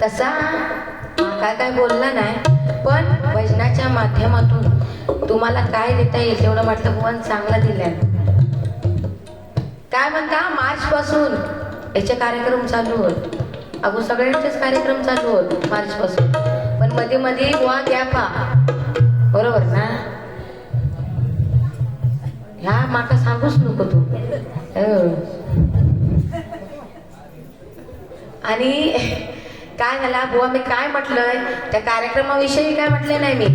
तसा काय बोलला नाही, पण भजनाच्या माध्यमातून तुम्हाला काय देता येईल तेवढं म्हटलं भगवान चांगला दिलाय. काय म्हणता, मार्च पासून याचे कार्यक्रम चालू होत. अगो सगळ्यांचेच कार्यक्रम चालू होत मार्च पासून, पण मध्ये मध्ये बुवा गॅपा, बरोबर ना? ह्या माका सांगूच नको तू. आणि काय झाला बुवा, मी काय म्हटलंय त्या कार्यक्रमाविषयी काय म्हटले नाही मी.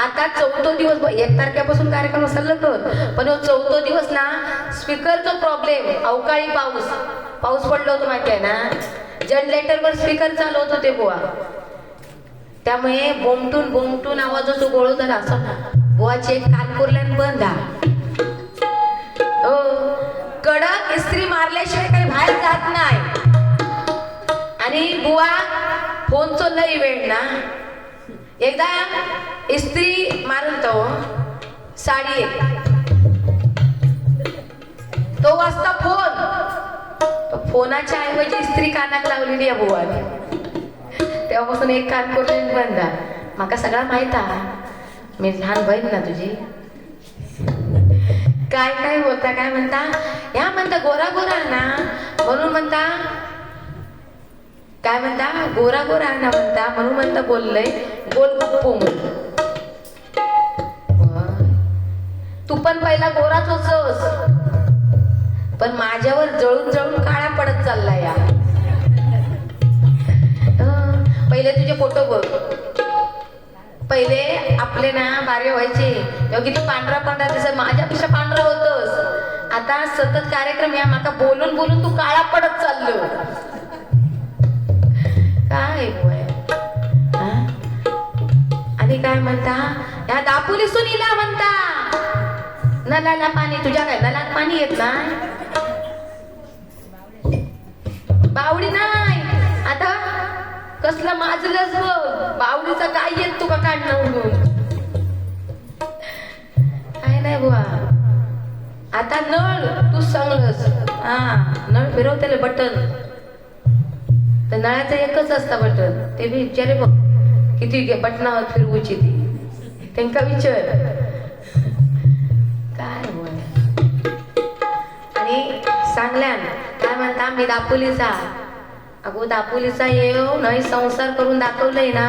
आता 4 दिवस 1 तारखेपासून कार्यक्रम सलग होत, पण 4 दिवस ना स्पीकरचा प्रॉब्लेम, अवकाळी पाऊस पडलो होतो माहिती आहे ना, जनरेटरवर स्पीकर चालू होत होते बुवा, त्यामुळे बोमटून आवाज तो गोळ झाला. असं बुवाचे कानपूरल्यान बंद हो, कडक इस्त्री मारल्याशिवाय काही बाहेर जात नाही. आणि बुवा फोनचं लई वेळ ना, एकदा इस्त्री मारून तो साडी तो वाजता फोनाच्या ऐवजी इस्त्री कानाक लावलेली आहे बुवाने. तेव्हापासून एक कान करून बंद. माका सगळा माहित आहे, मी लहान बहीण ना तुझी. काय होता, काय म्हणता, ह्या म्हणता गोरा ना म्हणून म्हणता, काय म्हणता गोरा ना म्हणता म्हणून म्हणता बोललंय गोल गुप्पू म्हणून. तू पण पहिला गोराच होतस, पण माझ्यावर जळून काळा पडत चालला या. पहिले तुझे फोटो बघ, पहिले आपले ना बारे व्हायचे तेव्हा किती पांढरा दिसत, माझ्यापेक्षा पांढरा होतस. आता सतत कार्यक्रम या माका बोलून तू काळा पडत चाललो. काय आणि काय म्हणता, या दापोली सुनीला म्हणता नलाला पाणी, तुझ्या काय नलात पाणी येत ना, बावडी नाही. आता कसलं माजलंच बघ, बावडीचा काय येत तुका काढणं उडून, काय नाही बुवा. आता नळ तू सांगलस, नळ फिरवतेले बटन, तर नळाचं एकच असतं बटन, ते बी विचारे बघ किती बटनावर फिरवूची ती, त्यांका विचार काय बोल. आणि सांगल्यान काय म्हणता, मी दापोलीचा. अगो दापोलीचा येऊ नाही, संसार करून दाखवलंय ना.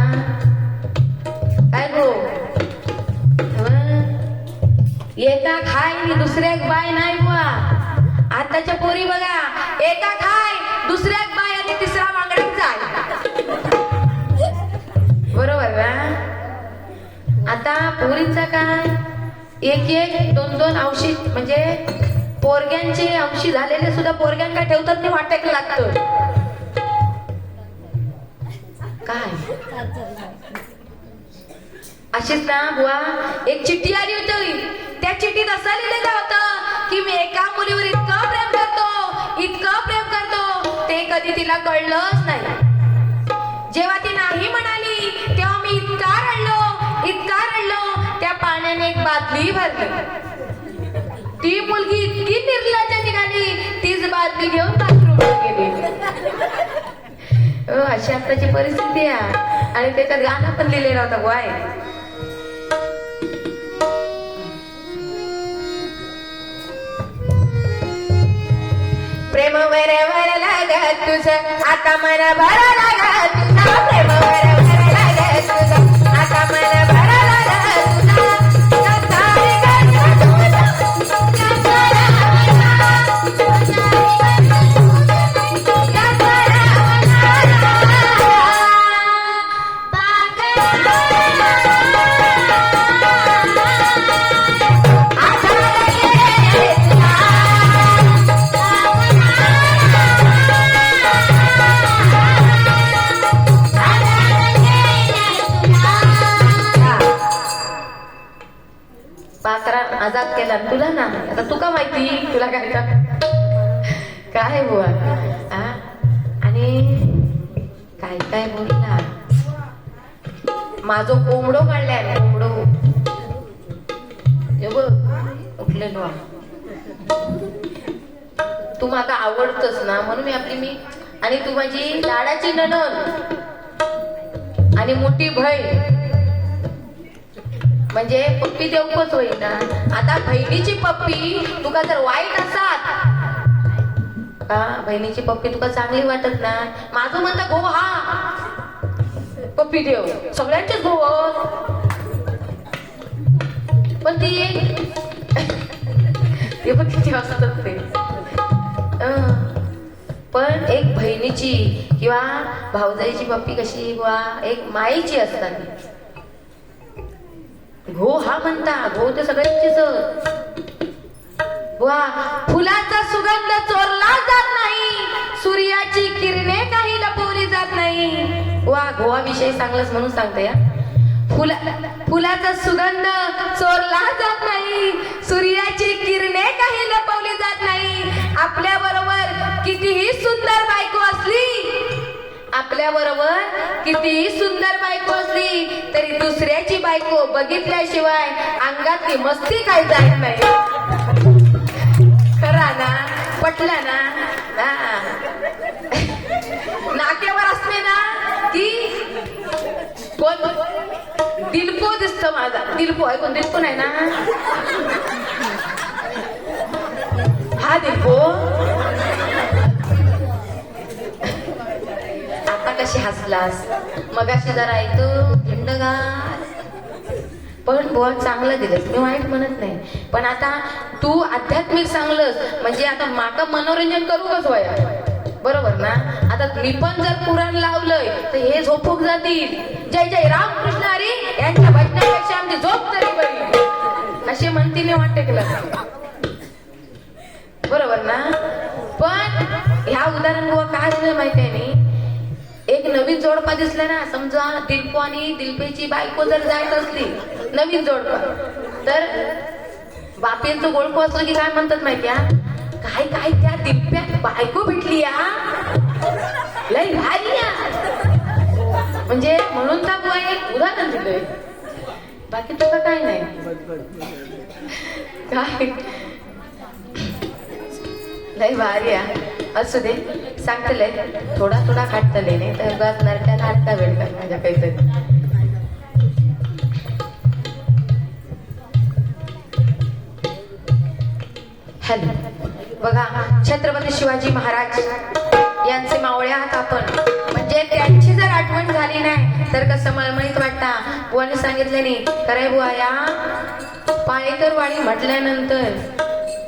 काय गो, एका खाय दुसऱ्या बाय नाही बुवा. आताच्या पोरी बघा, एका खाय दुसऱ्या बाय आणि तिसरा वांगड्यात जाय, बरोबर ना? आता पोरींचा काय, 1 2 अंशी, म्हणजे पोरग्यांचे अंशी झालेले सुद्धा पोरग्यांना ठेवतात नाही, वाटायला लागतं काय. अशीच ना बुवा, एक चिठ्ठी आली होती, त्या चिठ्ठीत असं लिहिलेलं होतं की मी एका मुलीवर इतकं प्रेम करतो, ते कधी तिला कळलंच नाही. जेव्हा ती नाही म्हणाली तेव्हा मी इतका रडलो, त्या पाण्याने एक बादली भरली. ती मुलगी इतकी निर्लज्ज निघाली, तीच बादली घेऊन बाथरूमला गेली. अशी आताची परिस्थिती आहे. आणि त्याच्यात गाणं पण लिहिलेलं होतं गोय, प्रेम वर लागत तुझं आता मन भरा लागत तुझा, प्रेम वर लागत तुझं आता मन भरा लागत तुझा. आजाद केला तुला ना, आता तुका माहिती तुला काय बुवा. आणि काय बोलला, माझो कोंबडो काढलाय, कोंबडो उठलेलो. तू माका आवडतस ना, म्हणून मी आणि तू माझी लाडाची नणंद, आणि मोठी बहीण म्हणजे पप्पी देवकोच होईल ना. आता बहिणीची पप्पी तुका जर वाईट असात का, बहिणीची पप्पी तुका चांगली वाटत ना, माझं म्हणता गो हा पप्पी देव सगळ्यांचेच गो, पण ती एक ते पण किती असतात ते. पण एक बहिणीची किंवा भाऊजाईची पप्पी कशी वा एक माईची असतात. घो हा म्हणता, घो ते सगळ्यांचीच वा. फुलाचा सुगंध चोरला जात नाही, सूर्याची किरणे काही लपवली जात नाही. वा घोवाविषयी सांगलंच म्हणून सांगते या. फुलाचा सुगंध चोरला जात नाही, सूर्याची किरणे काही लपवली जात नाही. आपल्या बरोबर कितीही सुंदर बायको असली, आपल्या बरोबर कितीही सुंदर बायको असली तरी दुसऱ्याची बायको बघितल्याशिवाय अंगातली मस्ती काही जात नाही. खरा ना, पटला ना. नाक्यावर असते ना की कोण दिलपो दिसत माझा, दिलपो आहे कोण, दिलपो नाही ना हा दिलपो. आता कशी हसलास, मगाशी जरा ऐकतो थंडगार, पण बुवा चांगलं दिलंस, मी वाईट म्हणत नाही. पण आता तू आध्यात्मिक सांगलंस म्हणजे आता माका मनोरंजन करू कस वया, बरोबर ना. आता मी पण जर पुराण लावलंय तर हे झोपूक जातील. जय जय रामकृष्ण हरी यांच्या भजनापेक्षा आमची झोप तरी बरी अशी म्हणती नाही वाटते केला, बरोबर ना. पण ह्या उदाहरण बुवा काय झालं माहिती आहे नाही, एक नवीन जोडपा दिसला ना, समजा दिलपो आणि दिलपेची बायको जर जायत असली नवीन जोडपा, तर बापेंचं गोळपो असलं की काय म्हणतात माहितीया, काय काय त्या दिलप्यात बायको भेटली या, लय भारी या. म्हणजे म्हणून तर बुवा एक उदाहरण दिलंय, बाकी तुला काय नाही. काय लय भारी या. असू दे सांगतलंय, थोडा थोडा काढतले नाही तर बस नरट्याला आत्ता वेळ कर माझ्या काहीतरी. हॅलो बघा, छत्रपती शिवाजी महाराज यांचे मावळे आहात आपण, म्हणजे त्यांची जर आठवण झाली नाही तर कसं मळमळीत वाटता. बुवाने सांगितलं नाही खरंय बुवा, या पाळेकरवाडी म्हटल्यानंतर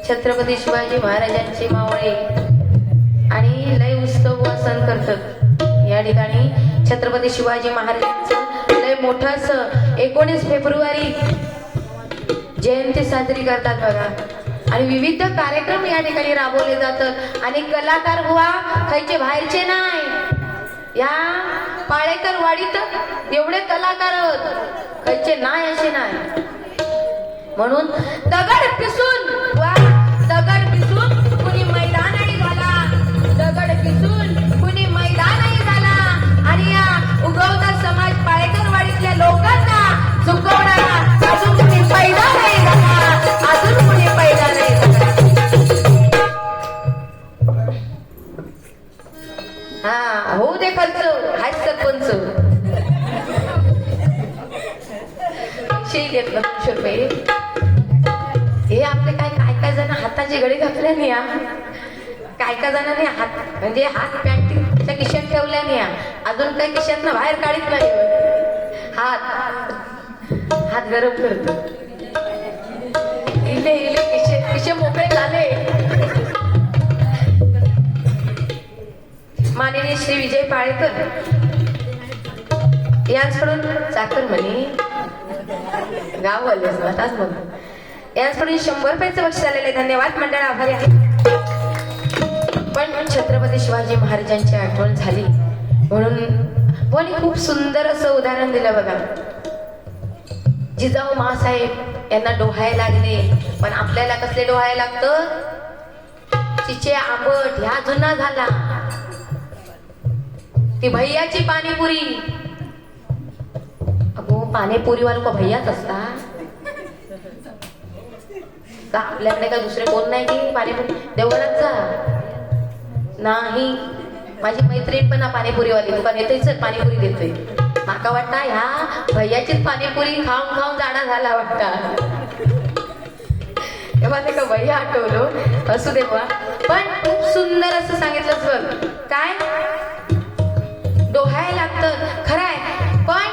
छत्रपती शिवाजी महाराजांचे मावळे आणि लय उत्सव सण करतात. या ठिकाणी छत्रपती शिवाजी महाराजांचं लय मोठं असं 19 फेब्रुवारी जयंती साजरी करतात बघा, आणि विविध कार्यक्रम या ठिकाणी राबवले जातात. आणि कलाकार बुवा खायचे बाहेरचे नाही, या पाळेकर वाडीत एवढे कलाकार खायचे नाही असे नाही. म्हणून दगड पिसून वा, दगड पिसून कुणी मैदानही झाला, दगड पिसून कुणी मैदानही झाला. आणि या उगवता समाज पाळेकर वाडीतल्या लोकांना चुकवणारा अजून कुणी पैदा नाही झाला, अजून कुणी पैदा नाही झाला. हा होऊ दे खर्च, हाच सरपंच देत ना 200 रुपये. हे आपले काय काय काय जण हाताची घडी घातल्याने या, काय काय जणांनी हात म्हणजे हात पॅन्टच्या खिशात ठेवल्याने या, अजून काही खिशात ना बाहेर काढीत नाही. हात गरम करतो, इले इले खिशे मोकळे झाले. माननीय श्री विजय पाळेकर यांच्याकडून चाकर म्हणे गाव आलेच ना तास म्हणून यांच्याकडून 100 रुपयाचं बक्षीस आलेलं आहे. धन्यवाद मंडळ, आभारी आहे. पण छत्रपती शिवाजी महाराजांची आठवण झाली म्हणून कोणी खूप सुंदर असं उदाहरण दिलं बघा. जिजाऊ मासाहेब यांना डोहायला लागले, पण आपल्याला कसले डोहायला लागतं, चिचे आंबट ह्या जुना झाला. ती भैयाची पाणीपुरी, अगो पाणीपुरी वाला का भैयाच असता का, आपल्याकडे का दुसरे कोण नाही की पाणीपुरी देवळात जा नाही. माझी मैत्रीण पण ना पाणीपुरीवाली दुकान येते, पाणीपुरी देते. माका वाटता ह्या भैयाचीच पाणीपुरी खाऊन खाऊन जाडा झाला वाटता. तेव्हा ते का भैया आठवलो असू दे बा. पण खूप सुंदर असं सांगितलं बघ. काय डोहायला लागतं खरंय, पण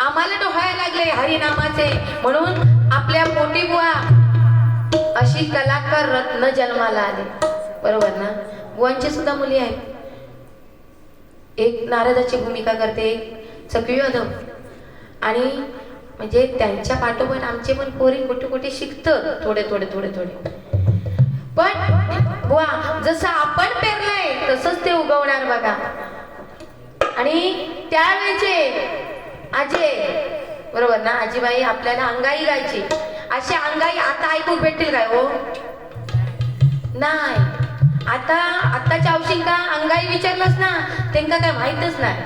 आम्हाला डोहायला लागले हरिनामाचे म्हणून आपल्या पोटी बुवा अशी कलाकार रत्न जन्माला आले. बरोबर ना. बुवांची सुद्धा मुली आहेत. एक नारदाची भूमिका करते, एक चक्री यादव, आणि म्हणजे त्यांच्या पाठोपाठ आमचे पण पोरी कुठे कुठे शिकतं थोडे थोडे थोडे थोडे. पण बुवा जसं आपण पेरलंय तसंच ते उगवणार बघा. आणि त्यावेळेचे आजी, बरोबर ना, आजीबाई आपल्याला अंगाई गायची. अशी अंगाई आता ऐकून भेटतील काय हो? नाही. आताच्या औशिंका अंगाई विचारलंच ना त्यांना काय माहितच नाही.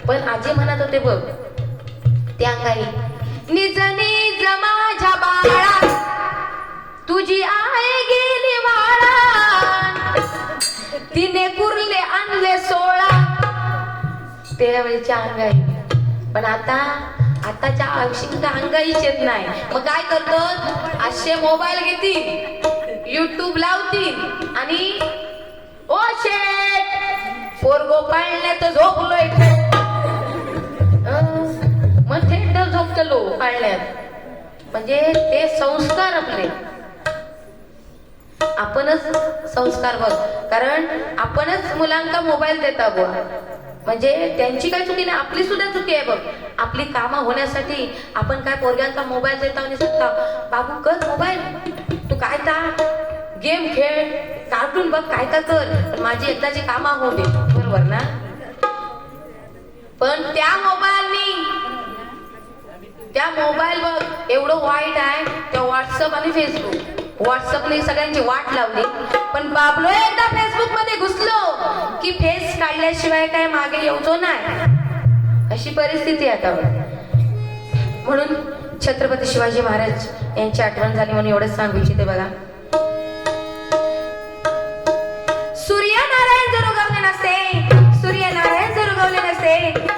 पण आजी म्हणत होते बघ ते अंगाई, निज निज माझ्या बाळा तुझी आई गेली वाळा, तिने कुर्ले आणले 16. त्यावेळेच्या अंगाई. पण आताच्या औशिंका अंगाईच येत नाही. मग काय करतो, असे मोबाईल घेतील, युट्यूब लावतील आणि ओ शेट पोरगो पाळण्यात झोपलोय, मग थेट झोपतलो पाळण्यात. म्हणजे ते संस्कार आपले आपणच संस्कार बघ. कारण आपणच मुलांना मोबाईल देता बुवा. म्हणजे त्यांची काय चुकी नाही, आपली सुद्धा चुकी आहे बघ. आपली कामं होण्यासाठी आपण काय पोरग्यांचा मोबाईल देता आणि सांगता बाबू कर मोबाईल, तू काय ता गेम खेळ, कार्टून बघ, काय का कर, पण माझी एकदाची कामं होऊ दे. बरोबर ना. पण त्या मोबाईल बघ एवढं वाईट आहे. त्या व्हॉट्सअप आणि फेसबुक, व्हॉट्सअपने सगळ्यांची वाट लावली. पण बाबलो एकदा फेसबुक मध्ये घुसलो की फेस काढल्याशिवाय काय मागे येऊचो नाही, अशी परिस्थिती आता. म्हणून छत्रपती शिवाजी महाराज यांची आठवण झाली म्हणून एवढंच सांगू इच्छिते बघा. सूर्यनारायण जर उगवले नसते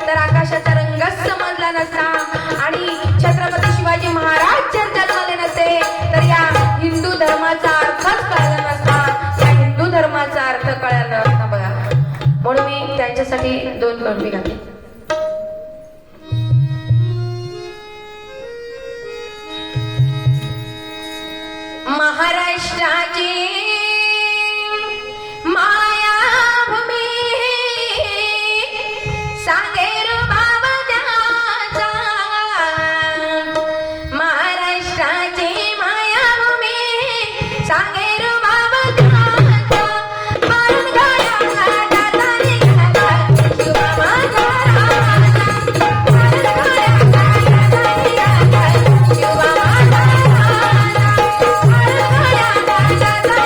तर आकाशाचा रंगच समजला नसता, आणि छत्रपती शिवाजी महाराज जर जन्मले नसते तर या हिंदू धर्माचा अर्थच कळला नसता. या हिंदू धर्माचा अर्थ कळला नसता बघा. म्हणून मी त्यांच्यासाठी 2 कविता गाते. महाराष्ट्राची मायाभूमी सांगेर बाबा त्याचा, महाराष्ट्राची मायाभूमी सांगेर बाबा त्याचा, मारून गळ्याला टाचा निघाला शिवा माझा राजा, मारून गळ्याला टाचा निघाला शिवा माझा राजा, मारून गळ्याला टाचा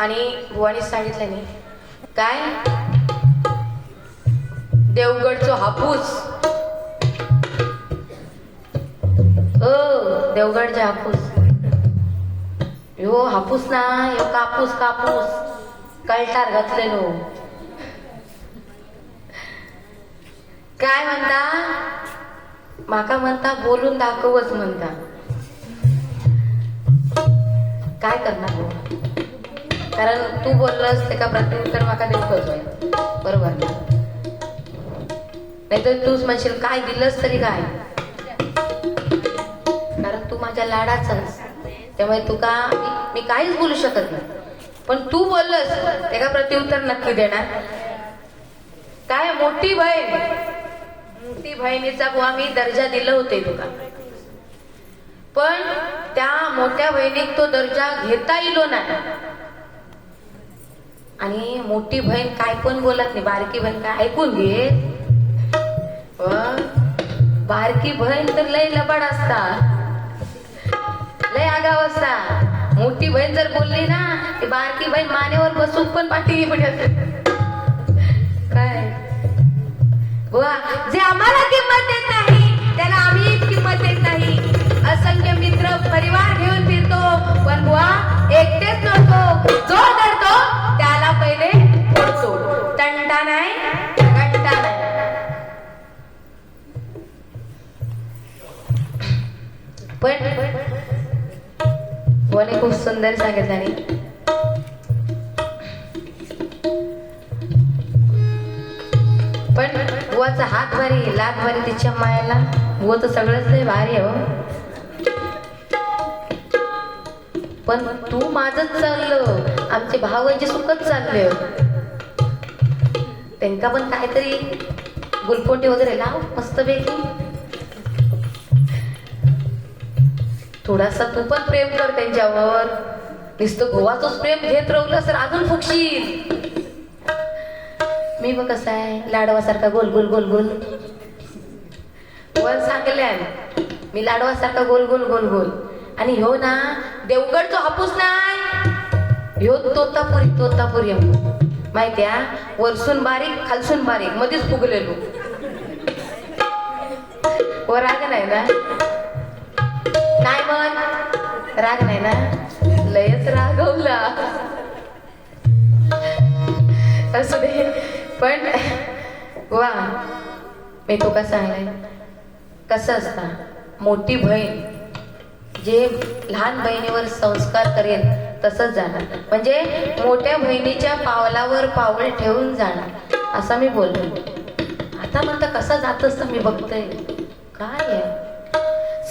आणि बुवानी सांगितलं नाही काय देवगडचो हापूस देवगडचे हापूस यो हापूस ना यो कापूस कापूस कळटार घातलेलो काय म्हणता माका म्हणता बोलून दाखवच म्हणता काय करणार हो कारण तू बोललंस ते का प्रत्युत्तर माका देऊच होय बरोबर ना नाहीतर तूच म्हणशील काय दिलंस तरी काय कारण तू माझ्या लाडाचाच त्यामुळे तुका मी काहीच बोलू शकत नाही पण तू बोललंस ते का प्रत्युत्तर नक्की देणार काय मोठी बहिणीचा बुवा मी दर्जा दिलं होते तुका पण त्या मोठ्या बहिणीक तो दर्जा घेता येलो नाही आणि मोठी बहीण काय पण बोलत नाही बारकी बहीण काय ऐकून घे बारकी बहीण तर लय लबाड असता लय आगाव असता मोठी बहीण जर बोलली ना ती बारकी बहीण मानेवर बसून पण पाठी पडत काय बुवा जे आम्हाला किंमत देत नाही त्याला आम्ही किंमत देत नाही असंख्य मित्र परिवार घेऊन फिरतो पण बुवा एकटेच नसतो जो करतो त्याला पहिले फोडतो तंटा नाही घंटा नाही पण बुवाने खूप सुंदर सांगितलं नाही पण बुवाचा हात भारी लात भारी तिच्या मायाला बुवा तर सगळंच लय भारी आहे हो पण तू माझच चाललं आमचे भावांचे सुखच चालले त्यांना पण काहीतरी गुलपोटी वगैरे लाव मस्तपैकी थोडासा तू पण प्रेम कर त्यांच्यावर नुसतं गोवाचंच प्रेम घेत राहिलं तर अजून फुकशील मी बघ कसा आहे लाडवासारखा गोल गोल गोल गोल वर सांगल्या मी लाडवासारखा गोल गोल गोल गोल आणि ह्यो ना देवगडचो हापूस नाही ह्यो तोतापुरी माहित्या वरसून बारीक खालसून बारीक मध्येच फुगलेलो व राग नाही ना नाही मग राग नाही ना लयच रागवला असू दे पण वा मी तो कसा आहे कसं असता मोठी बहीण जे लहान बहिणीवर संस्कार करेल तसंच जाणार म्हणजे मोठ्या बहिणीच्या पावलावर पाऊल ठेवून जाणार असं मी बोललो आता म्हणता कसा जात असतं मी बघतोय काय आहे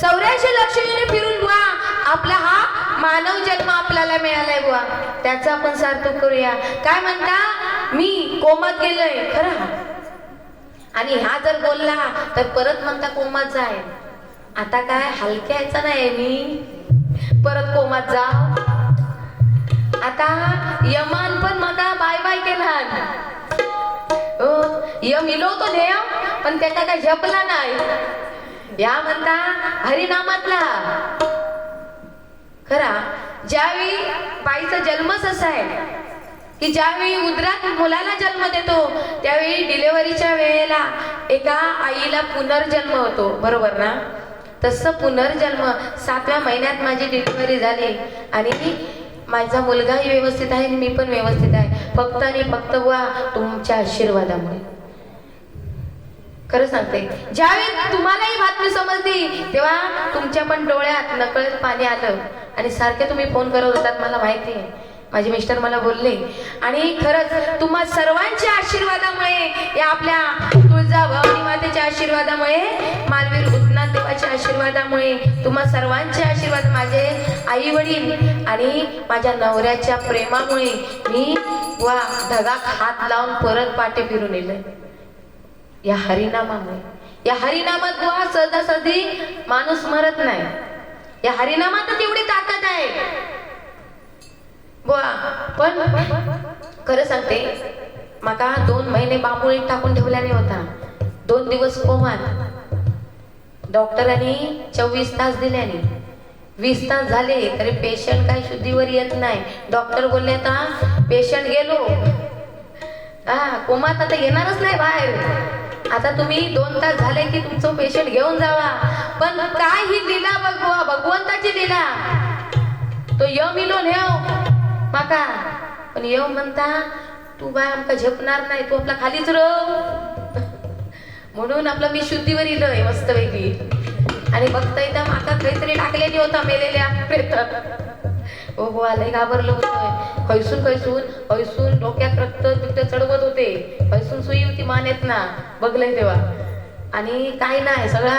84 लक्ष्मीने फिरून बुवा आपला हा मानव जन्म आपल्याला मिळालाय बुवा त्याचा आपण सार्थक करूया काय म्हणता मी कोमात गेलोय खरं आणि हा जर बोलला तर परत म्हणता कोमात जाय आता काय हलक्याचा नाही मी परत कोमात जा आता यमान पण मला बाय बाय केला यम इलो तो देव पण त्याचा काय झपला नाही या म्हणता हरिनामातला खरा ज्यावेळी बाईचा जन्मच असा आहे की ज्यावेळी उदरात मुलाला जन्म देतो त्यावेळी डिलिव्हरीच्या वेळेला एका आईला पुनर्जन्म होतो बरोबर ना तसं पुनर्जन्म 7व्या महिन्यात माझी डिलिव्हरी झाली आणि माझा मुलगाही व्यवस्थित आहे आणि मी पण व्यवस्थित आहे फक्त आणि फक्त बुवा तुमच्या आशीर्वादामुळे खरं सांगते ज्यावेळी तुम्हाला ही बातमी समजली तेव्हा तुमच्या पण डोळ्यात नकळत पाणी आलं आणि सारखे तुम्ही फोन करत होतात मला माहिती आहे माझे मिस्टर मला बोलले आणि खरंच तुम्हा सर्वांच्या आशीर्वादामुळे या आपल्या तुळजाभवानी मातेच्या आशीर्वादामुळे मालवीर भूतनाथ देवाच्या आशीर्वादामुळे तुम्हा सर्वांचे आशीर्वाद माझे आई वडील आणि माझ्या नवऱ्याच्या प्रेमामुळे मी वा ढगात हात लावून परत पाटे फिरून येले या हरिनामामुळे या हरिनामात बुवा सहजासहजी माणूस मरत नाही या हरिनामातच एवढी ताकद आहे बुवा पण खरं सांगते माका 2 महिने बांबोळीत टाकून ठेवल्याने होता 2 दिवस कोमात डॉक्टरांनी 24 तास दिल्याने 20 तास झाले तरी पेशंट काही शुद्धीवर येत नाही. डॉक्टर बोलले आता पेशंट गेलो, कोमात आता येणारच नाही बाहेर. आता तुम्ही 2 तास झाले की तुमचं पेशंट घेऊन जावा. पण काय ही लीला बघवा, भगवंताची लीला. तो यम इलो नेव माका, पण येऊ म्हणता तू बाय आमका झेपणार नाही, तू आपला खालीच रह. म्हणून आपलं मी शुद्धीवर इलोय मस्तपैकी. आणि बघता येता माका काहीतरी टाकलेली होता मेलेल्या प्रेतात. ओ बुवा लय घाबरलं होतं. खैसून डोक्यात रक्त चढवत होते. खैसून सुई होती मानेत ना, बघलंय तेव्हा. आणि काय नाही, सगळा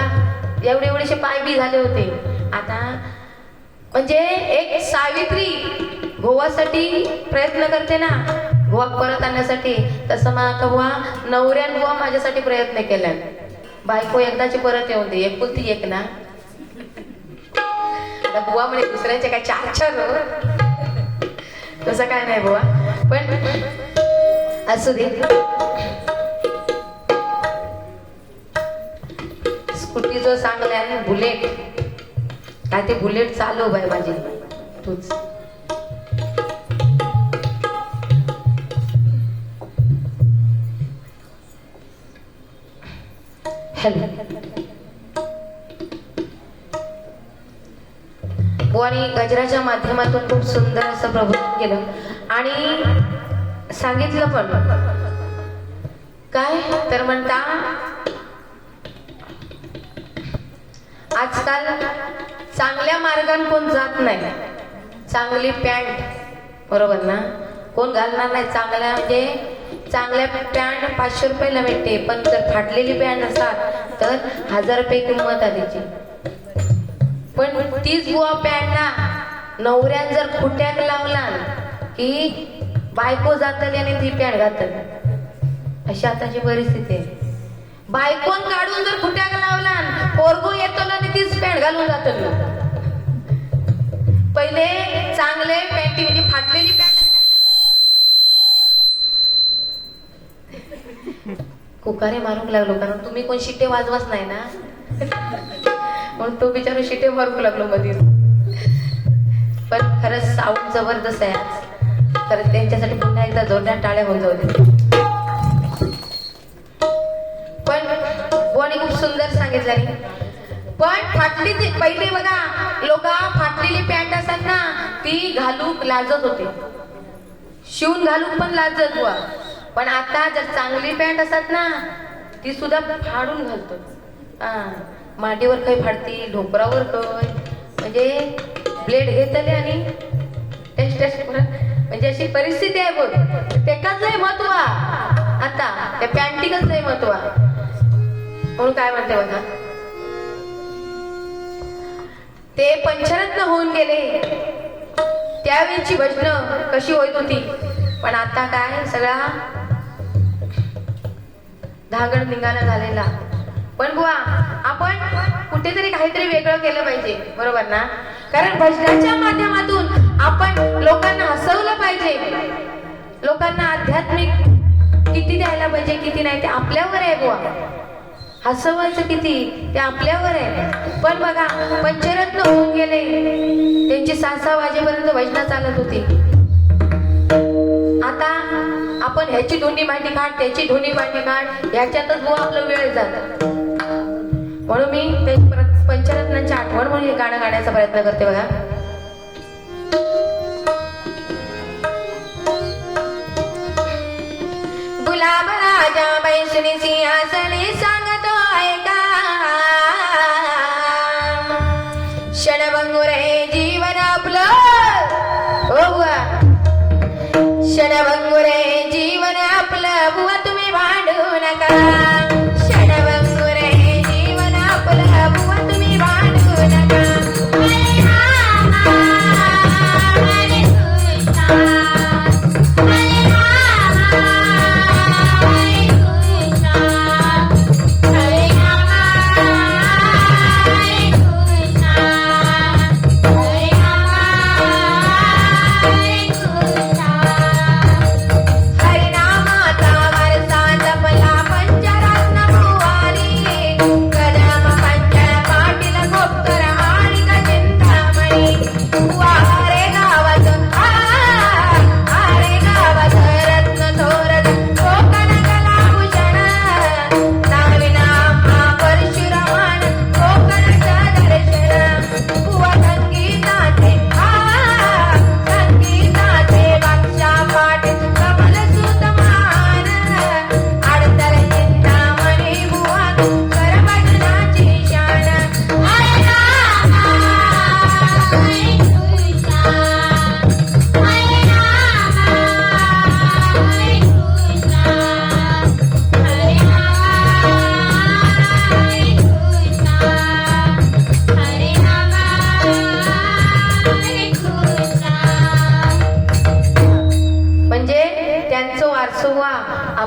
एवढेसे पाय बी झाले होते. आता म्हणजे एक सावित्री गोवासाठी प्रयत्न करते ना, गोवा परत आणण्यासाठी, तसं माका बुवा नवऱ्यान बुवा माझ्यासाठी प्रयत्न केला. बायको एकदाची परत येऊन दे, एकुलती एक ना. आता बुवा म्हणे दुसऱ्याचे काय 4 तसं काय नाही बुवा, पण असू दे. स्कूटी जो सांगल्या बुलेट, काय ते बुलेट चालव बाय माझी तूच. बुवानी गजराच्या माध्यमातून खूप सुंदर असं प्रबोधन केलं आणि सांगितलं पण काय तर म्हणता आजकाल चांगल्या मार्गाने कोण जात नाही. चांगली पॅन्ट बरोबर ना कोण घालणार नाही. चांगल्या म्हणजे चांगल्या पॅन्ट 500 रुपयाला भेटते, पण जर फाटलेली पॅन्ट असतात तर 1000 रुपये किंमत आहे त्याची. पण तीच बुवा पॅन्ट ना नवऱ्यान जर खुट्याक लावला की बायको जातली आणि ती पॅन्ट घातली. अशी आताची परिस्थिती आहे. बायकोन काढून जर खुट्याक लावला पोरगो येतो आणि तीच पॅन्ट घालून जातल. पहिले चांगले पॅन्टी म्हणजे फाटलेली पॅन्ट. कुकारे मारूक लागलो कारण तुम्ही कोण शिट्टे वाजवाच नाही ना, म्हणून तो बिचारा शिटे मारूक लागलो मध्ये. पण खरंच साऊंड जबरदस्त आहे आज. खरंच त्यांच्यासाठी पुन्हा एकदा जोरदार टाळ्या होऊन जाऊ दे. पण बोनी खूप सुंदर सांगितलं. पण फाटली पहिले बघा लोक फाटलेली पॅन्ट असतात ना ती घालूक लाजत होते, शिवून घालूक पण लाजत बुवा. पण आता जर चांगली पॅन्ट असतात ना ती सुद्धा फाडून घालतो. मांडीवर काही फाडती, ढोपरावर काय म्हणजे ब्लेड घेतले आणि टेस्ट म्हणजे अशी परिस्थिती आहे बघ. तेकाच लय महत्व आता, त्या पॅन्टीकच लय महत्व. म्हणून काय म्हणते बघा, ते पंचरत्न होऊन गेले त्यावेळीची भजनं कशी होत होती. पण आता काय सगळा धागड धिंगाणा झालेला. पण बुवा आपण कुठेतरी काहीतरी वेगळं केलं पाहिजे बरोबर ना. कारण भजनाच्या माध्यमातून आपण लोकांना हसवलं पाहिजे. लोकांना आध्यात्मिक किती द्यायला पाहिजे किती नाही ते आपल्यावर आहे बुवा. हसवायचं किती ते आपल्यावर आहे. पण बघा पंचरत्न होऊन गेले, त्यांची 6-6 वाजेपर्यंत भजना चालत होती. आता आपण ह्याची धुनी भांडी काढ, त्याची धुनी भांडी काढ, ह्याच्यातच बुवा आपलं वेळ जात. म्हणून मी ते पंचरत्नांची आठवण म्हणून हे गाणं गाण्याचा प्रयत्न करते बघा. गुलाब राजा बैसुनी सिंहासनी सांगतो ऐका, क्षणभंगुरे जीवन आपलं हो बुवा. क्षणभंगुरे जीवन आपलं बुवा तुम्ही भांडू नका. क्षणभंगुरे जीवन आपलं बुवा तुम्ही भांडू नका. हरिनामाचा वारसा जपला पंच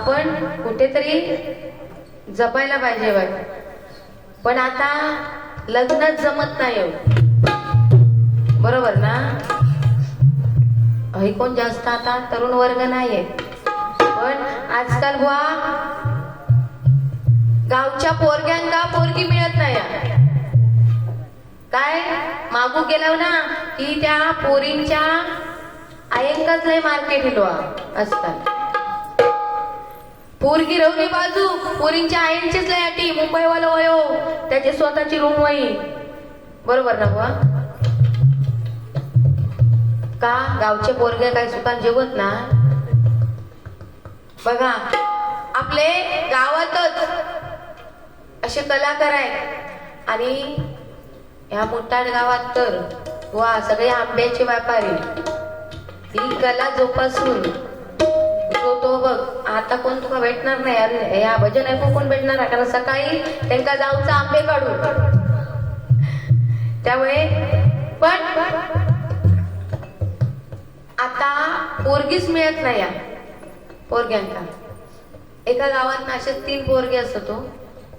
आपण कुठेतरी जपायला पाहिजे बाई. पण आता लग्नच जमत नाही हो. बरोबर ना? हे कोण जास्त आता तरुण वर्ग नाहीये. पण आजकाल बुवा गावच्या पोरग्यांना पोरगी मिळत नाही. काय मागू गेलो ना की त्या पोरींच्या आयंकाच लय मार्केट हिलवा आजकाल. पोरगी रवली बाजू, पोरींच्या आयंचीच लय अटी. मुंबईवाला वयो त्याची स्वतःची रूम वही. बरोबर ना बुवा? का गावचे पोरगे काय सुखान जेवत ना? बघा आपले गावातच असे कलाकार आहेत आणि ह्या मुठाड गावात तर वा सगळे आंब्याचे व्यापारी. ही कला जोपासून तो बघ आता कोण तुका भेटणार नाही. अरे या भजन ऐकून कोण भेटणार आहे? कारण सकाळी त्यांका जाऊचा आंबे काढू. त्यामुळे पण आता पोरगीच मिळत नाही या पोरग्यांका. एका गावात ना असे 3 पोरगे असतो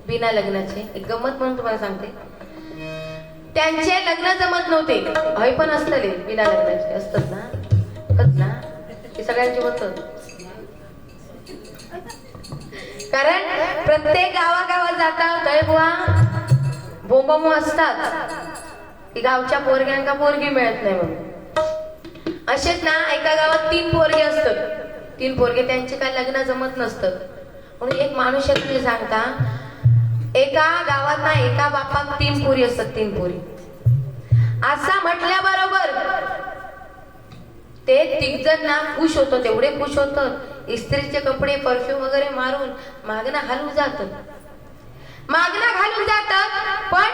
बिना लग्नाचे. एक गमत म्हणून तुम्हाला सांगते, त्यांचे लग्न जमत नव्हते. हय पण असतले बिना लग्नाचे असतात ना ते सगळ्यांचे होत. कारण प्रत्येक गावागावात जातात तय बुवा बोंबामो असतात की गावच्या पोरग्यांका पोरगी मिळत नाही म्हणून. असेच ना एका गावात 3 पोरगे असतात. 3 पोरगे त्यांचे काय लग्न जमत नसतं. म्हणून एक माणूस तुम्ही सांगता एका गावात ना एका बापाक 3 पोरी असतात. 3 पोरी असा म्हटल्याबरोबर ते 3 जण ना खुश होतात. एवढे खुश होतात इस्त्रीचे कपडे परफ्यूम वगैरे मारून मागणं घालून जातात. पण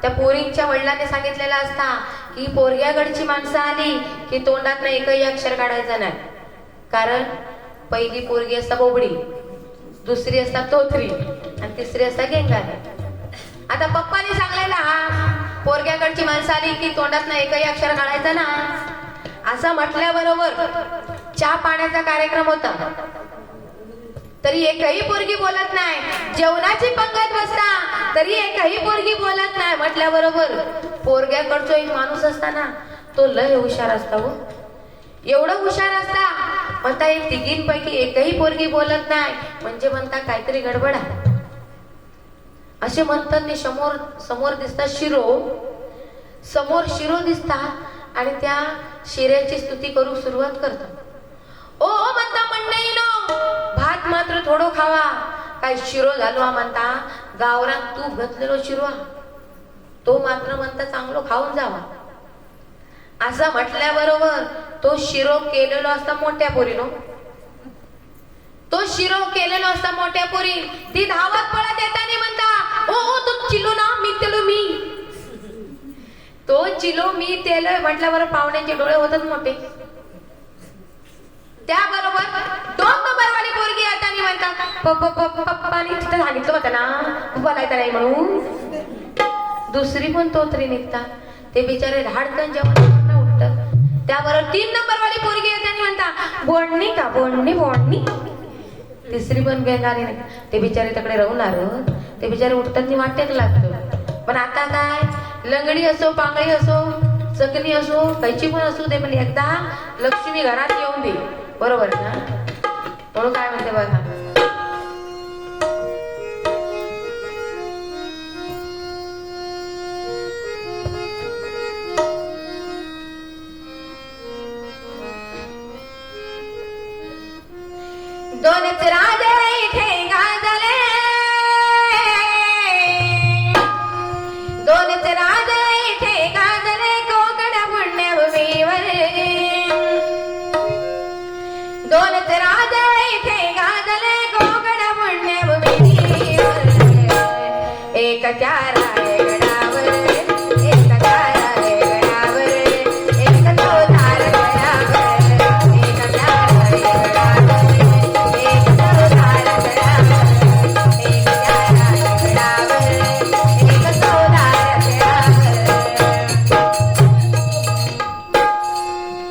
त्या पोरींच्या वडिलांनी सांगितलेलं असता की पोरग्याकडची माणसं आली की तोंडात ना एकही अक्षर काढायचं नाही. कारण पहिली पोरगी असता बोबडी, दुसरी असता तोतरी आणि तिसरी असता गेंगारी. आता पप्पानी सांगलेला हा पोरग्याकडची माणसं आली की तोंडात ना एकही अक्षर काढायचं ना. असं म्हटल्याबरोबर चहा पाण्याचा कार्यक्रम होता तरी एकही पोरगी बोलत नाही. जेवणाची पंगत बसता तरी एकही पोरगी बोलत नाही. म्हटल्याबरोबर पोरग्याकडचा एक माणूस असताना तो लय हुशार असता हो. एवढं हुशार असता म्हणता एक 3पैकी एकही पोरगी बोलत नाही म्हणजे म्हणता काहीतरी गडबड आहे. असे म्हणतात ते समोर दिसतात शिरो दिसतात आणि त्या शिऱ्याची स्तुती करू सुरुवात करतात. ओ म्हणता मंडळीनो भात मात्र थोडं खावा. काय शिरो झालो म्हणता गावरान तूप घातलेलो शिरो तो मात्र म्हणता चांगलो खाऊन जावा. असं म्हटल्याबरोबर तो शिरो केलेलो असता मोठ्या पोरीनो. तो शिरो केलेलो असता मोठ्या पोरी. ती धावत पळत येताना म्हणता ओ तो चिलो ना मी तेलो मी. तो चिलो मी तेलोय म्हटल्याबरोबर पाहुण्यांचे डोळे होतात मोठे. त्याबरोबर 2 नंबरवाली पोरगी येताना म्हणतात पप्पानी तिथं सांगितलं होतं ना बोलायचं नाही म्हणून. दुसरी पण तोतरी निघतात. ते बिचारे धाडकन जेवण उठतात. त्याबरोबर 3 नंबरवाली पोरगी येताना म्हणता बोलणी का बोलणी. तिसरी पण गेंगारी नाही. ते बिचारे तिकडे राहणार. ते बिचारे उठताना वाटेक लागतं. पण आता काय लंगडी असो पांगडी असो चकली असो कैची पण असो दे पण एकदा लक्ष्मी घरात येऊन दे. बरोबर ना? म्हणून काय म्हणते बघा दोनच राजे इथे गाजले. दोनच राजे इथे गाजले कोकण पुण्यभूमीवर. दोनच राजे इथे गाजले कोकण पुण्यभूमीवर. एक चार गडावर एक चार गडावर एक चौधार गडावर एक चार गडावर एक चौधार गडावर एक चार गडावर एक चौधार गडावर.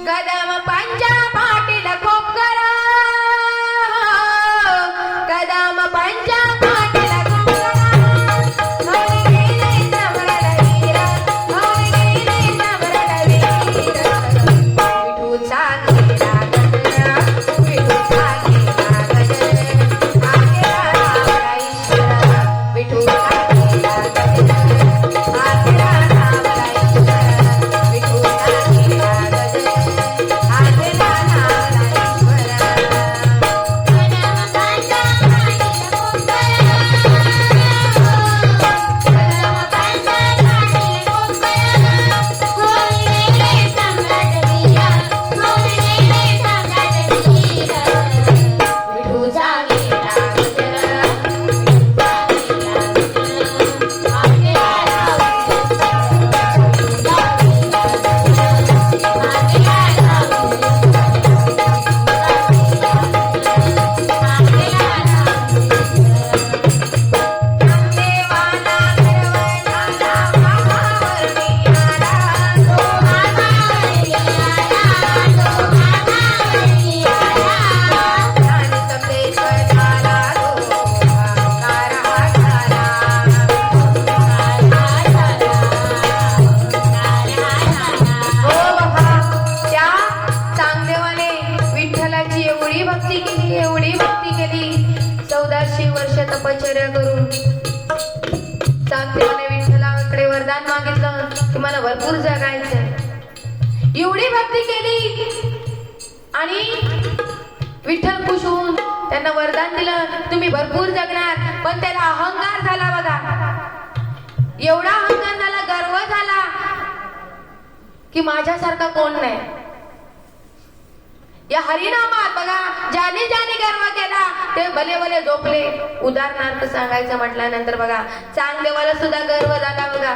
गदम पंजा पाटील खोपकरा भक्ती केली, एवढी भक्ती केली, 1400 वर्ष तपश्चर्या करून चांगदेवाने विठ्ठलाकडे वरदान मागितलं की मला भरपूर जगायचंय. एवढी भक्ती केली आणि विठ्ठल खुश होऊन त्यांना वरदान दिलं, तुम्ही भरपूर जगणार. पण त्याला अहंकार झाला बघा, एवढा अहंकार झाला, गर्व झाला की माझ्यासारखा कोण नाही. या हरिनामात बघा, ज्याने ज्याने गर्व केला ते भले भले झोपले. उदाहरणार्थ सांगायचं म्हटल्यानंतर बघा, चांगदेवाला सुद्धा गर्व झाला बघा.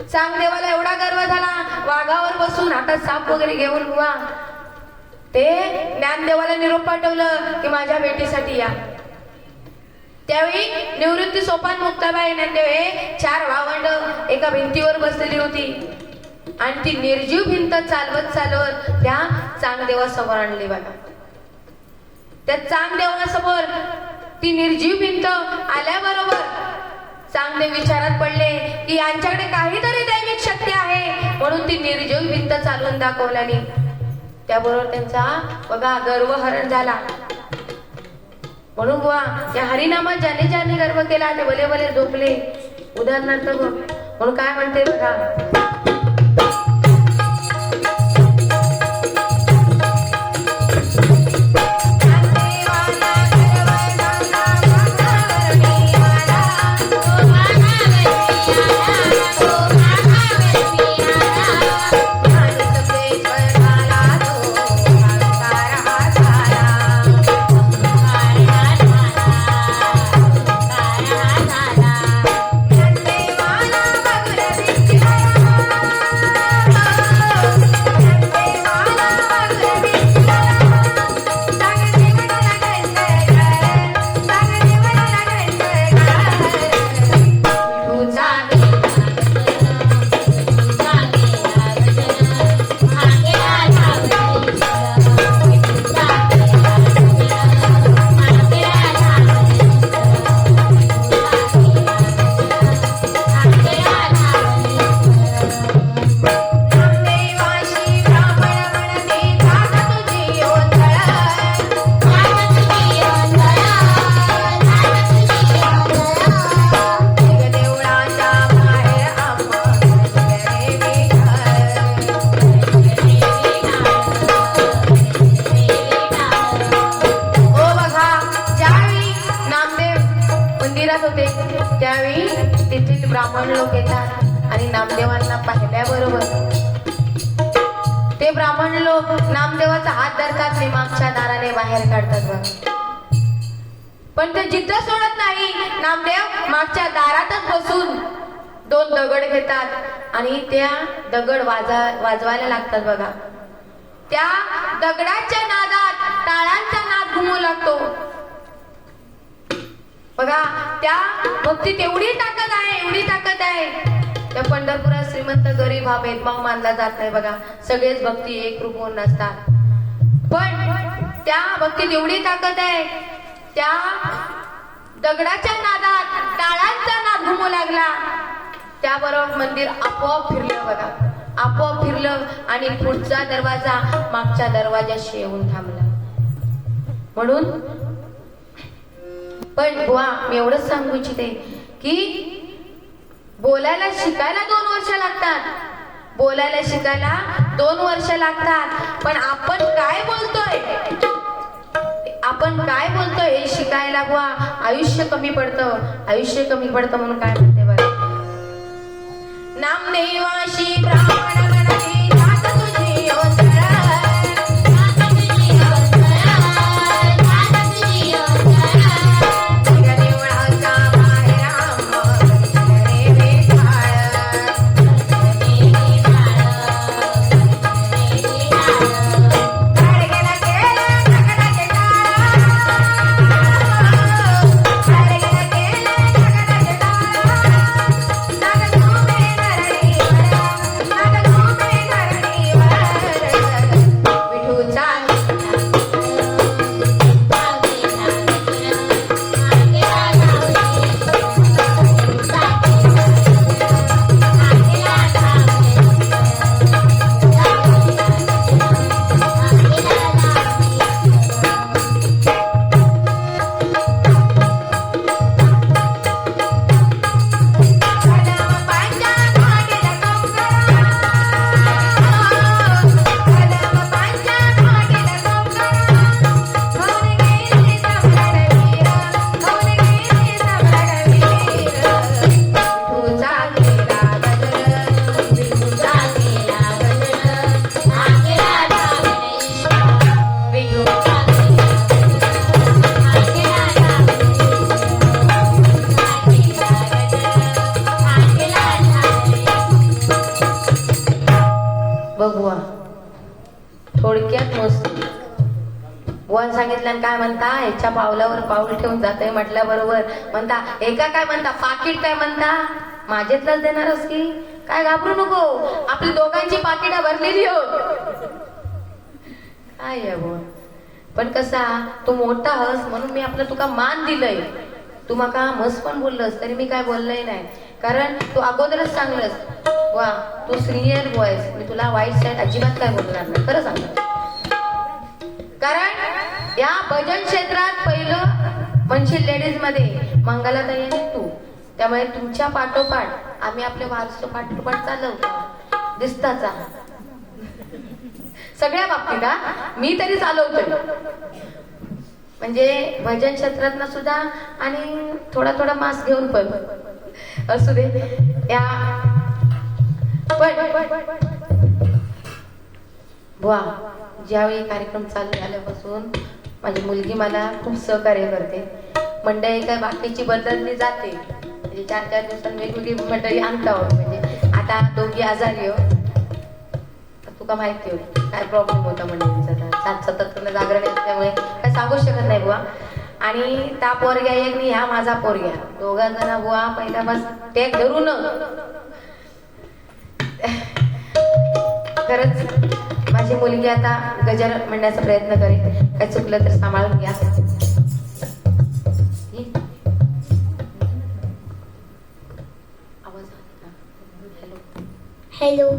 चांगदेवाला एवढा गर्व झाला, वाघावर बसून हातात साप वगैरे घेऊन बुवा ते ज्ञानदेवाला निरोप पाठवलं की माझ्या भेटीसाठी या. त्यावेळी निवृत्ती सोपान मुक्ताबाई ज्ञानदेव हे 4 भावंड एका भिंतीवर बसलेली होती आणि ती निर्जीव भिंत चालवत चालवत त्या चांगदेवासमोर आणली बघा. त्या चांगदेवासमोर ती निर्जीव भिंत आल्याबरोबर चांगदेव विचारात पडले की यांच्याकडे काहीतरी दैविक शक्ती आहे म्हणून ती निर्जीव भिंत चालवून दाखवल्याने त्याबरोबर त्यांचा बघा गर्वहरण झाला. म्हणून बुवा या हरिनामात ज्याने ज्याने गर्व केला ते भले भले झोपले. उदाहरणार्थ म्हणून काय म्हणते बघा, त्यावेळी तेथील ब्राह्मण लोक येतात आणि नामदेवांना पाहिल्याबरोबर ते ब्राह्मण लोक नामदेवाचा हात धरतात आणि मागच्या दाराने बाहेर काढतात बघा. पण ते जिद्द सोडत नाही. नामदेव मागच्या दारातच बसून 2 दगड घेतात आणि त्या दगड वाजवायला लागतात बघा. त्या दगडाच्या नादात टाळांचा नाद घुमू लागतो बघा. त्या भक्तीत एवढी ताकद आहे, एवढी ताकद आहे. त्या पंढरपुरात श्रीमंत गरीब हा भेदभाव मानला जात नाही बघा. सगळेच भक्ती एक रूप होऊन नसतात. पण त्या भक्तीत एवढी ताकद आहे, त्या दगडाच्या नादात टाळांचा नाद घुमू लागला. त्याबरोबर मंदिर आपोआप फिरलं बघा. आपोआप फिरलं आणि पुढचा दरवाजा मागच्या दरवाजाशी येऊन थांबला. म्हणून पण बुवा मी एवढंच सांगू इच्छिते की बोलायला शिकायला 2 वर्ष लागतात. बोलायला शिकायला 2 वर्ष लागतात. पण आपण काय बोलतोय, आपण काय बोलतोय हे शिकायला बुवा आयुष्य कमी पडतं. आयुष्य कमी पडतं म्हणून काय म्हणते बरं, नामदेवाशी ब्राह्मण गणाची जात तुझी अवतरा. बुवान सांगितलं काय म्हणता, ह्याच्या पावलावर पाऊल ठेवून जाते म्हटल्याबरोबर म्हणता एका काय म्हणता, पाकिट काय म्हणता, माझ्यातलाच देणारच की काय, घाबरू नको, आपली दोघांची पाकिटा भरलेली हो. काय आहे बुवा, पण कसा तू मोठा हस म्हणून मी आपलं तुका मान दिलंय. तू माका मस्त पण बोललंस तरी मी काय बोललंय नाही, कारण तू अगोदरच सांगलंस वा तू सिनियर बॉयस, मी तुला वाईट साईड अजिबात काय बोलणार नाही, खरं सांग. कारण या भजन क्षेत्रात पहिलं म्हणजे लेडीज मध्ये मंगलाताई आणि तू, त्यामुळे तुमच्या पाठोपाठ आम्ही आपले वारसो पाठोपाठ चालवतो दिसताचा सगळ्या बाबतीत. मी तरी चालवतोय म्हणजे भजन क्षेत्रात ना सुद्धा, आणि थोडा थोडा मास्क घेऊन पण असू दे या. पण बुवा ज्यावेळी कार्यक्रम चालू झाल्यापासून माझी मुलगी मला खूप सहकार्य करते. मंडळी काय बाकीची बदलली जाते, म्हणजे 4-4 दिवसांनी वेगवेगळी मंडळी आणता आहोत. म्हणजे आता दोघी आजारी हो, तुका माहिती हो काय प्रॉब्लेम होता मंडळींचा, सतत जागरण असल्यामुळे काय सांगू शकत नाही बुवा. आणि त्या पोरग्या एक नाही, ह्या माझा पोरग्या, दोघा जण बुवा पहिला बस टेक धरून खरंच माझी मुलगी आता गजर म्हणण्याचा प्रयत्न करेल, काय चुकलं तर सांभाळून घ्या. आवाज हॅलो हॅलो.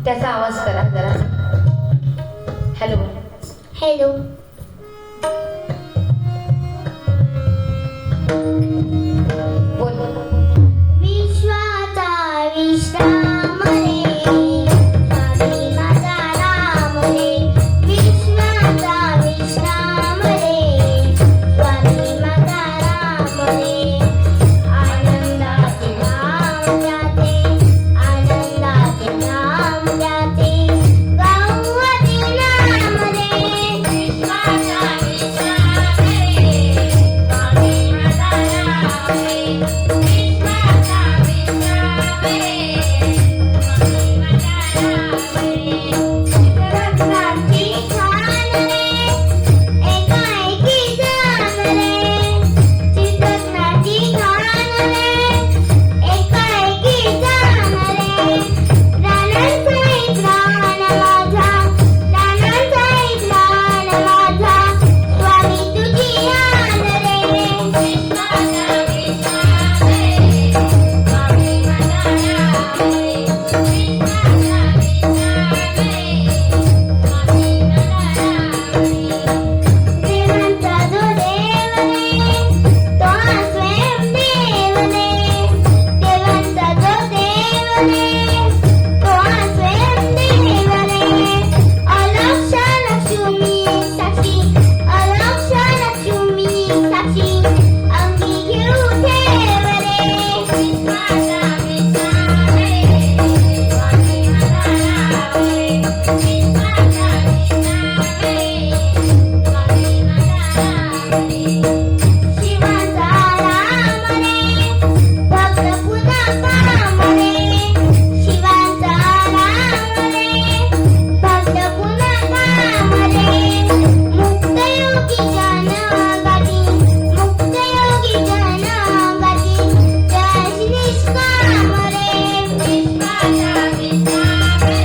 त्याचा आवाज करा जरा. Hello hello. विश्वाचा विश्राम रे, स्वामी माझा राम रे. विश्वाचा विश्राम रे, स्वामी माझा राम रे. आनंदाचे नाम जाते, आनंदाचे नाम जाते, गौवती नाम रे. विश्वाचा विश्राम रे, स्वामी माझा राम रे. विश्वाचा विश्राम रे, स्वामी माझा राम रे. रत्नाची खान रे, एकाएकी जाण रे. चित्ररत्नाची खान रे, एकाएकी जाण रे. रानांचा एक रान माझा, रानांचा एक रान माझा, स्वामी तुझी आन रे. विश्वाचा विश्राम रे, स्वामी माझा राम रे. विश्वाचा विश्राम रे, स्वामी माझा राम रे. देवांचा जो देव रे, तो हा स्वयं देव रे. देवांचा जो देव रे, तो हा स्वयं देव रे. अलक्ष लक्ष्मी साक्षी, अलक्ष लक्ष्मी साक्षी, अंगी घेऊ ठेव रे. विश्वाचा विश्राम रे, स्वामी माझा राम रे. विश्वाचा विश्राम रे, स्वामी माझा राम रे. शिवाचा राम रे, भक्त पुन्हा काम रे. शिवाचा राम रे, भक्त पुन्हा काम रे. मुक्तयोगी जन गाती, मुक्तयोगी जन गाती, जय श्री निष्काम रे. विश्वाचा विश्राम रे,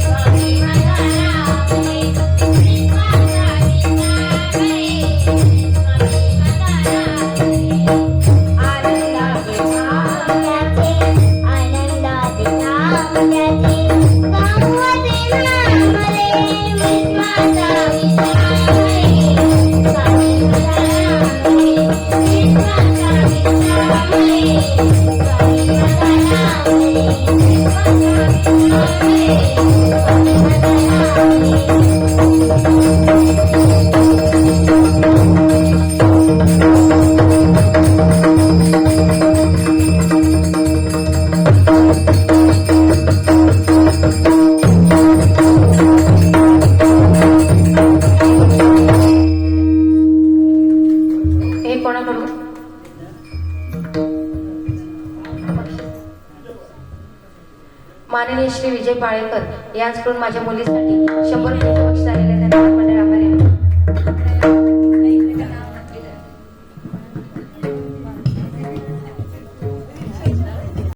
स्वामी माझा राम रे. विश्वाचा विश्राम रे, स्वामी माझा राम रे. आनंदाचे नाम घ्याचे, आनंदाचे नाम घ्याचे, गौवते नाम रे. विश्वाचा विश्राम रे, स्वामी माझा राम रे. विश्वाचा विश्राम रे, स्वामी माझा राम रे. विश्वाचा विश्राम रे, स्वामी माझा राम रे. श्री विजय पाळेकर यांच्याकडून माझ्या मुलीसाठी 100 रुपये बक्षीस आलेले